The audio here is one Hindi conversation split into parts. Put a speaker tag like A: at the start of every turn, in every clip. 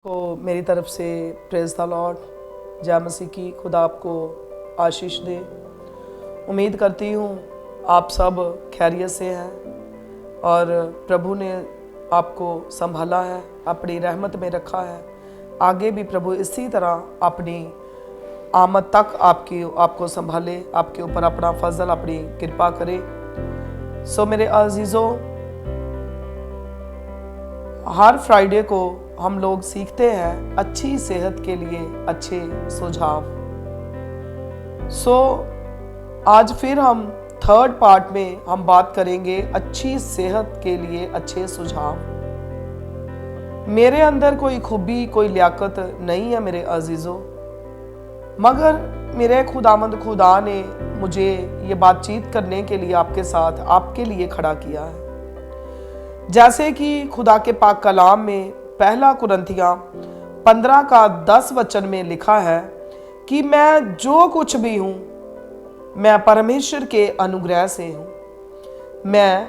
A: को मेरी तरफ से प्रेज द लॉर्ड, जय मसीह की। खुदा आपको आशीष दे। उम्मीद करती हूँ आप सब खैरियत से हैं और प्रभु ने आपको संभाला है, अपनी रहमत में रखा है। आगे भी प्रभु इसी तरह अपनी आमद तक आपको संभाले, आपके ऊपर अपना फजल, अपनी कृपा करे। सो मेरे अजीज़ों, हर फ्राइडे को हम लोग सीखते हैं अच्छी सेहत के लिए अच्छे सुझाव। आज फिर हम थर्ड पार्ट में हम बात करेंगे अच्छी सेहत के लिए अच्छे सुझाव। मेरे अंदर कोई खूबी, कोई लियाकत नहीं है मेरे अजीज़ों, मगर मेरे खुदामंद खुदा ने मुझे ये बातचीत करने के लिए आपके साथ, आपके लिए खड़ा किया है। जैसे कि खुदा के पाक कलाम में पहला कुरिन्थियों 15 का 10 वचन में लिखा है कि मैं जो कुछ भी हूँ मैं परमेश्वर के अनुग्रह से हूँ। मैं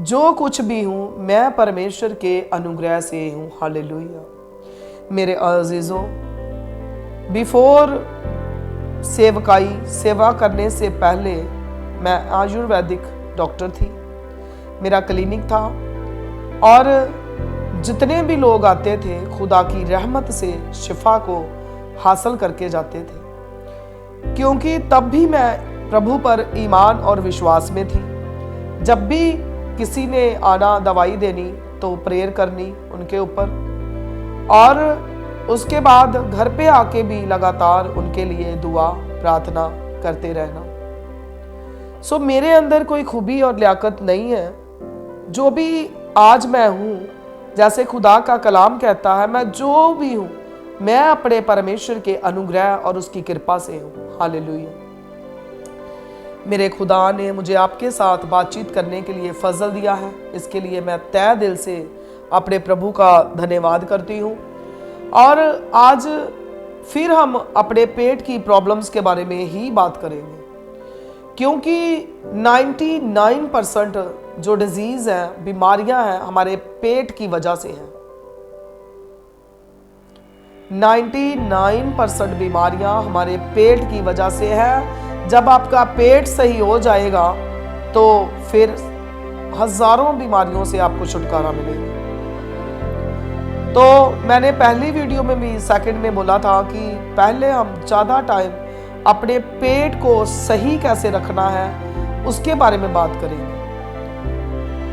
A: जो कुछ भी हूँ मैं परमेश्वर के अनुग्रह से हूँ। हालेलुया। मेरे अजीज़ों, बिफोर सेवा करने से पहले मैं आयुर्वेदिक डॉक्टर थी। मेरा क्लिनिक था और जितने भी लोग आते थे खुदा की रहमत से शिफा को हासिल करके जाते थे, क्योंकि तब भी मैं प्रभु पर ईमान और विश्वास में थी। जब भी किसी ने आना दवाई देनी तो प्रेयर करनी उनके ऊपर, और उसके बाद घर पे आके भी लगातार उनके लिए दुआ प्रार्थना करते रहना। मेरे अंदर कोई खूबी और लियाकत नहीं है। जो भी आज मैं हूँ, जैसे खुदा का कलाम कहता है, मैं जो भी हूँ मैं अपने परमेश्वर के अनुग्रह और उसकी कृपा से हूँ। हालेलुया। मेरे खुदा ने मुझे आपके साथ बातचीत करने के लिए फजल दिया है, इसके लिए मैं तहे दिल से अपने प्रभु का धन्यवाद करती हूँ। और आज फिर हम अपने पेट की प्रॉब्लम्स के बारे में ही बात करेंगे, क्योंकि 99% जो डिजीज है, बीमारियां हैं, हमारे पेट की वजह से हैं। 99% बीमारियां हमारे पेट की वजह से हैं। जब आपका पेट सही हो जाएगा तो फिर हजारों बीमारियों से आपको छुटकारा मिलेगा। तो मैंने पहली वीडियो में भी सेकंड में बोला था कि पहले हम ज़्यादा टाइम अपने पेट को सही कैसे रखना है उसके बारे में बात करेंगे।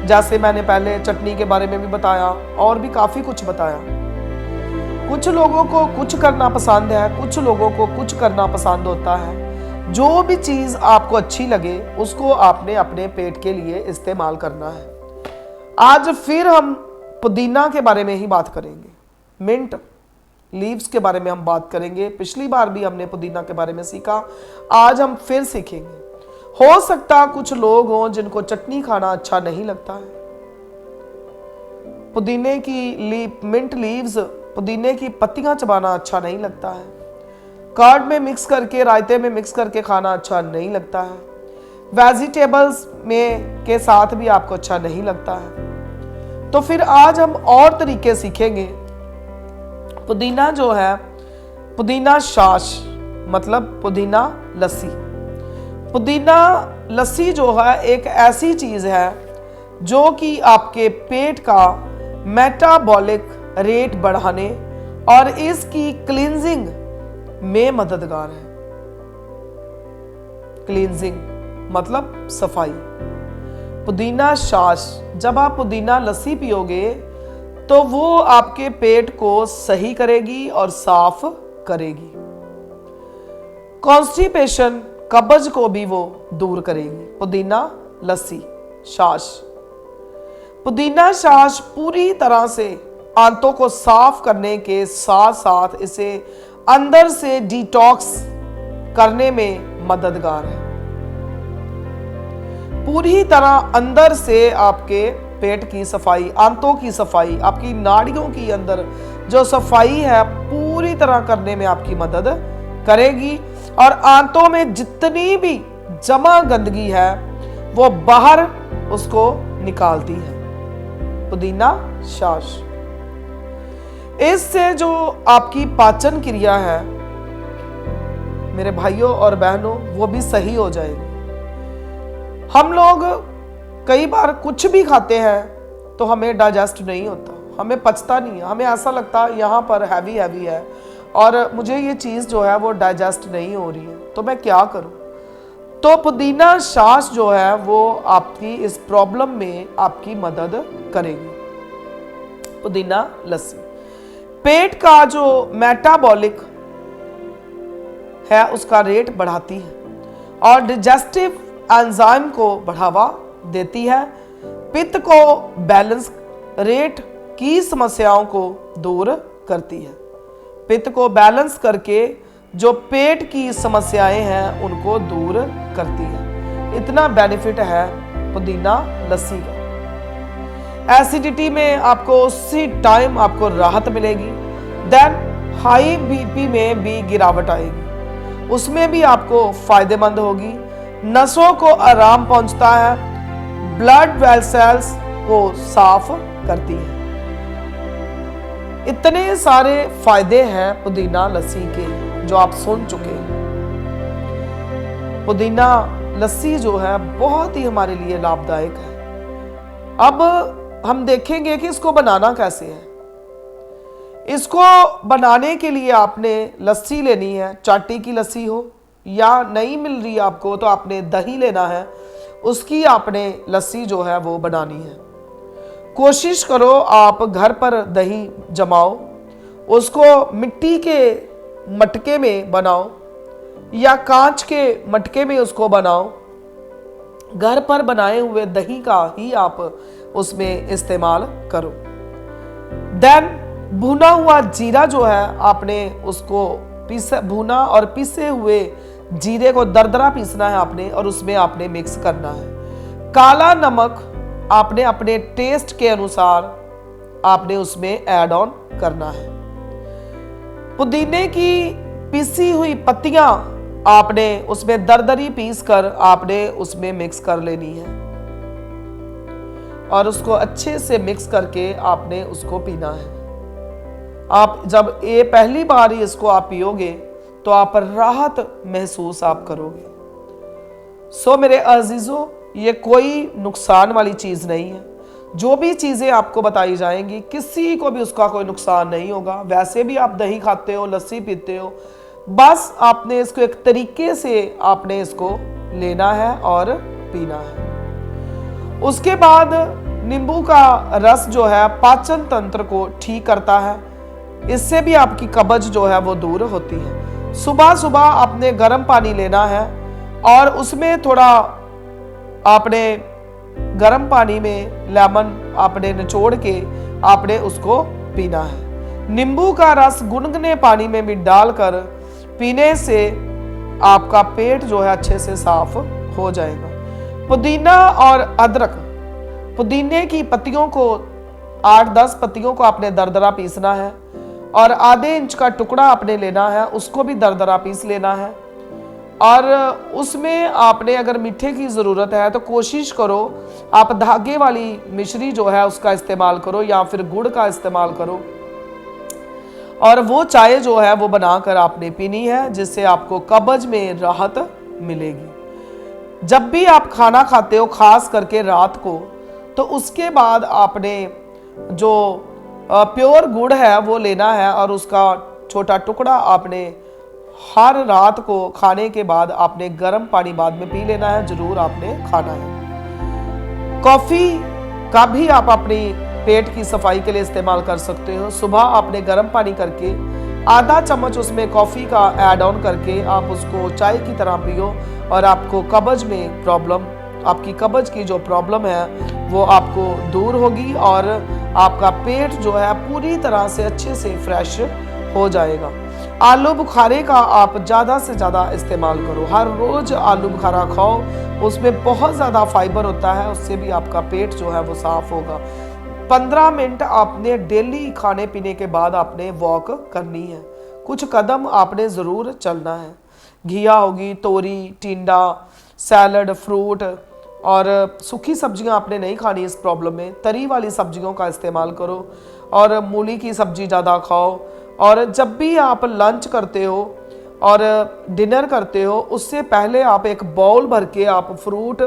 A: जैसे मैंने पहले चटनी के बारे में भी बताया और भी काफ़ी कुछ बताया। कुछ लोगों को कुछ करना पसंद है, कुछ लोगों को कुछ करना पसंद होता है। जो भी चीज़ आपको अच्छी लगे उसको आपने अपने पेट के लिए इस्तेमाल करना है। आज फिर हम पुदीना के बारे में ही बात करेंगे, मिंट लीव्स के बारे में हम बात करेंगे। पिछली बार भी हमने पुदीना के बारे में सीखा, आज हम फिर सीखेंगे। हो सकता कुछ लोग हों जिनको चटनी खाना अच्छा नहीं लगता है। पुदीने की मिंट लीव्स, पुदीने की पत्तियां चबाना अच्छा नहीं लगता है। कर्ड में मिक्स करके, रायते में मिक्स करके खाना अच्छा नहीं लगता है। वेजिटेबल्स में के साथ भी आपको अच्छा नहीं लगता है। तो फिर आज हम और तरीके सीखेंगे। पुदीना जो है, पुदीना शाश मतलब पुदीना लस्सी। पुदीना लस्सी जो है एक ऐसी चीज है जो कि आपके पेट का मेटाबॉलिक रेट बढ़ाने और इसकी क्लींजिंग में मददगार है। क्लींजिंग मतलब सफाई। पुदीना शाश, जब आप पुदीना लस्सी पियोगे तो वो आपके पेट को सही करेगी और साफ करेगी। कॉन्स्टिपेशन, कब्ज को भी वो दूर करेगी। पुदीना लस्सी शाश, पुदीना शाश पूरी तरह से आंतों को साफ करने के साथ साथ इसे अंदर से डिटॉक्स करने में मददगार है। पूरी तरह अंदर से आपके पेट की सफाई, आंतों की सफाई, आपकी नाड़ियों की अंदर जो सफाई है पूरी तरह करने में आपकी मदद करेगी। और आंतों में जितनी भी जमा गंदगी है वो बाहर उसको निकालती है। पुदीना शाश। इससे जो आपकी पाचन क्रिया है मेरे भाइयों और बहनों वो भी सही हो जाएगी। हम लोग कई बार कुछ भी खाते हैं तो हमें डाइजेस्ट नहीं होता, हमें पचता नहीं है, हमें ऐसा लगता है यहाँ पर हैवी हैवी है और मुझे ये चीज़ जो है वो डाइजेस्ट नहीं हो रही है, तो मैं क्या करूँ। तो पुदीना छाछ जो है वो आपकी इस प्रॉब्लम में आपकी मदद करेगी। पुदीना लस्सी पेट का जो मेटाबॉलिक है उसका रेट बढ़ाती है और डाइजेस्टिव एंजाइम को बढ़ावा देती है। पित्त को बैलेंस रेट की समस्याओं को दूर करती है। पित्त को बैलेंस करके जो पेट की समस्याएं हैं उनको दूर करती है। इतना बेनिफिट है पुदीना लस्सी का। एसिडिटी में आपको उसी टाइम आपको राहत मिलेगी। देन हाई बीपी में भी गिरावट आएगी, उसमें भी आपको फायदेमंद होगी। नसों को आराम पहुंचता है, ब्लड वेसल्स को साफ करती है। इतने सारे फायदे हैं पुदीना लस्सी के जो आप सुन चुके हैं। पुदीना लस्सी जो है बहुत ही हमारे लिए लाभदायक है। अब हम देखेंगे कि इसको बनाना कैसे है। इसको बनाने के लिए आपने लस्सी लेनी है, चाटी की लस्सी हो या नहीं मिल रही आपको तो आपने दही लेना है, उसकी आपने लस्सी जो है वो बनानी है। कोशिश करो आप घर पर दही जमाओ, उसको मिट्टी के मटके में बनाओ या कांच के मटके में उसको बनाओ। घर पर बनाए हुए दही का ही आप उसमें इस्तेमाल करो। देन भुना हुआ जीरा जो है आपने उसको भुना और पिसे हुए जीरे को दरदरा पीसना है आपने और उसमें आपने मिक्स करना है। काला नमक आपने अपने टेस्ट के अनुसार आपने उसमें ऐड ऑन करना है। पुदीने की पिसी हुई पत्तियां आपने उसमें दरदरी पीस कर आपने उसमें मिक्स कर लेनी है और उसको अच्छे से मिक्स करके आपने उसको पीना है। आप जब ये पहली बार ही इसको आप पियोगे तो आप राहत महसूस आप करोगे। सो मेरे अजीजों, ये कोई नुकसान वाली चीज नहीं है। जो भी चीजें आपको बताई जाएंगी किसी को भी उसका कोई नुकसान नहीं होगा। वैसे भी आप दही खाते हो, लस्सी पीते हो, बस आपने इसको एक तरीके से आपने इसको लेना है और पीना है। उसके बाद नींबू का रस जो है पाचन तंत्र को ठीक करता है, इससे भी आपकी कब्ज जो है वो दूर होती है। सुबह सुबह आपने गर्म पानी लेना है और उसमें थोड़ा आपने गर्म पानी में लेमन आपने निचोड़ के आपने उसको पीना है। नींबू का रस गुनगुने पानी में भी डालकर पीने से आपका पेट जो है अच्छे से साफ हो जाएगा। पुदीना और अदरक, पुदीने की पत्तियों को 8-10 पत्तियों को आपने दरदरा पीसना है और आधे इंच का टुकड़ा आपने लेना है, उसको भी दरदरा पीस लेना है। और उसमें आपने अगर मीठे की ज़रूरत है तो कोशिश करो आप धागे वाली मिश्री जो है उसका इस्तेमाल करो या फिर गुड़ का इस्तेमाल करो और वो चाय जो है वो बनाकर आपने पीनी है, जिससे आपको कब्ज में राहत मिलेगी। जब भी आप खाना खाते हो खास करके रात को, तो उसके बाद आपने जो प्योर गुड़ है वो लेना है और उसका छोटा टुकड़ा आपने हर रात को खाने के बाद आपने गर्म पानी बाद में पी लेना है, जरूर आपने खाना है। कॉफी का भी आप अपनी पेट की सफाई के लिए इस्तेमाल कर सकते हो। सुबह आपने गर्म पानी करके आधा चम्मच उसमें कॉफी का ऐड ऑन करके आप उसको चाय की तरह पियो और आपको कब्ज में प्रॉब्लम, आपकी कब्ज की जो प्रॉब्लम है वो आपको दूर होगी और आपका पेट जो है पूरी तरह से अच्छे से फ्रेश हो जाएगा। आलू बुखारे का आप ज़्यादा से ज़्यादा इस्तेमाल करो, हर रोज़ आलू बुखारा खाओ, उसमें बहुत ज़्यादा फाइबर होता है, उससे भी आपका पेट जो है वो साफ होगा। 15 मिनट आपने डेली खाने पीने के बाद आपने वॉक करनी है, कुछ कदम आपने ज़रूर चलना है। घिया होगी, तोरी, टिंडा, सैलड, फ्रूट, और सूखी सब्जियां आपने नहीं खानी इस प्रॉब्लम में, तरी वाली सब्जियों का इस्तेमाल करो और मूली की सब्जी ज़्यादा खाओ। और जब भी आप लंच करते हो और डिनर करते हो उससे पहले आप एक बाउल भर के आप फ्रूट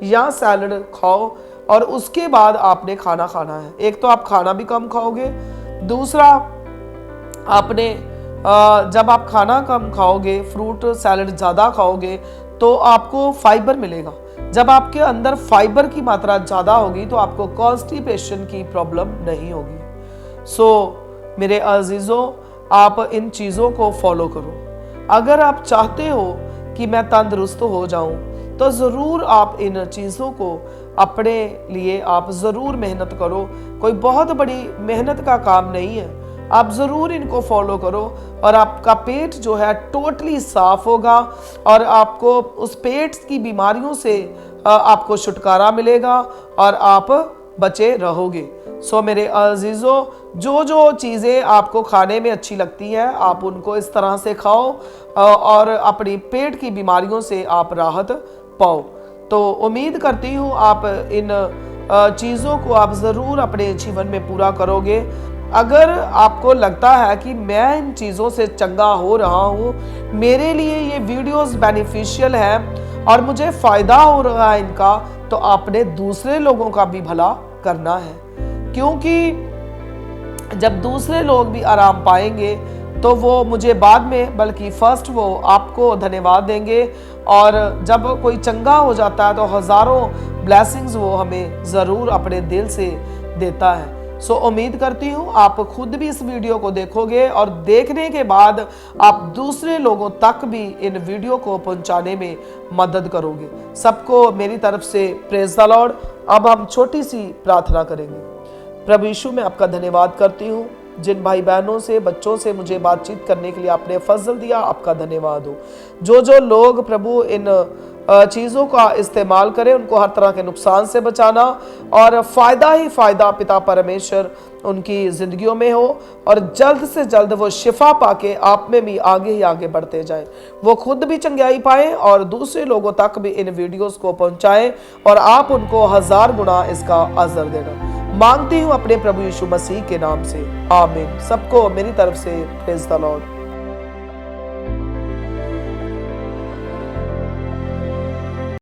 A: या सैलड खाओ और उसके बाद आपने खाना खाना है। एक तो आप खाना भी कम खाओगे, दूसरा आपने जब आप खाना कम खाओगे, फ्रूट सैलड ज़्यादा खाओगे तो आपको फाइबर मिलेगा। जब आपके अंदर फाइबर की मात्रा ज़्यादा होगी तो आपको कॉन्स्टिपेशन की प्रॉब्लम नहीं होगी। सो मेरे अजीज़ों, आप इन चीज़ों को फॉलो करो। अगर आप चाहते हो कि मैं तंदुरुस्त हो जाऊं तो ज़रूर आप इन चीज़ों को अपने लिए आप ज़रूर मेहनत करो। कोई बहुत बड़ी मेहनत का काम नहीं है, आप ज़रूर इनको फॉलो करो और आपका पेट जो है टोटली साफ होगा और आपको उस पेट की बीमारियों से आपको छुटकारा मिलेगा और आप बचे रहोगे। सो मेरे अजीज़ों, जो जो चीज़ें आपको खाने में अच्छी लगती है आप उनको इस तरह से खाओ और अपनी पेट की बीमारियों से आप राहत पाओ। तो उम्मीद करती हूँ आप इन चीज़ों को आप ज़रूर अपने जीवन में पूरा करोगे। अगर आपको लगता है कि मैं इन चीज़ों से चंगा हो रहा हूँ, मेरे लिए ये वीडियोस बेनिफिशियल है और मुझे फ़ायदा हो रहा है इनका, तो आपने दूसरे लोगों का भी भला करना है। क्योंकि जब दूसरे लोग भी आराम पाएंगे तो वो मुझे बाद में, बल्कि फर्स्ट वो आपको धन्यवाद देंगे। और जब कोई चंगा हो जाता है तो हज़ारों ब्लेसिंग्स वो हमें ज़रूर अपने दिल से देता है। सो उम्मीद करती हूँ आप खुद भी इस वीडियो को देखोगे और देखने के बाद आप दूसरे लोगों तक भी इन वीडियो को पहुँचाने में मदद करोगे। सबको मेरी तरफ से प्रेज़ द लॉर्ड। अब हम छोटी सी प्रार्थना करेंगे। प्रभु यीशु, मैं आपका धन्यवाद करती हूँ, जिन भाई बहनों से, बच्चों से मुझे बातचीत करने के लिए आपने फजल दिया, आपका धन्यवाद हो। जो जो लोग प्रभु इन चीज़ों का इस्तेमाल करें उनको हर तरह के नुकसान से बचाना और फ़ायदा ही फ़ायदा पिता परमेश्वर उनकी ज़िंदगियों में हो और जल्द से जल्द वो शिफा पाके आप में भी आगे ही आगे बढ़ते जाएं। वो खुद भी चंगाई पाएं और दूसरे लोगों तक भी इन वीडियोस को पहुंचाएं और आप उनको 1000 गुना इसका अजर देना मांगती हूँ अपने प्रभु यीशु मसीह के नाम से, आमीन। सबको मेरी तरफ से प्रेज़ द लॉर्ड।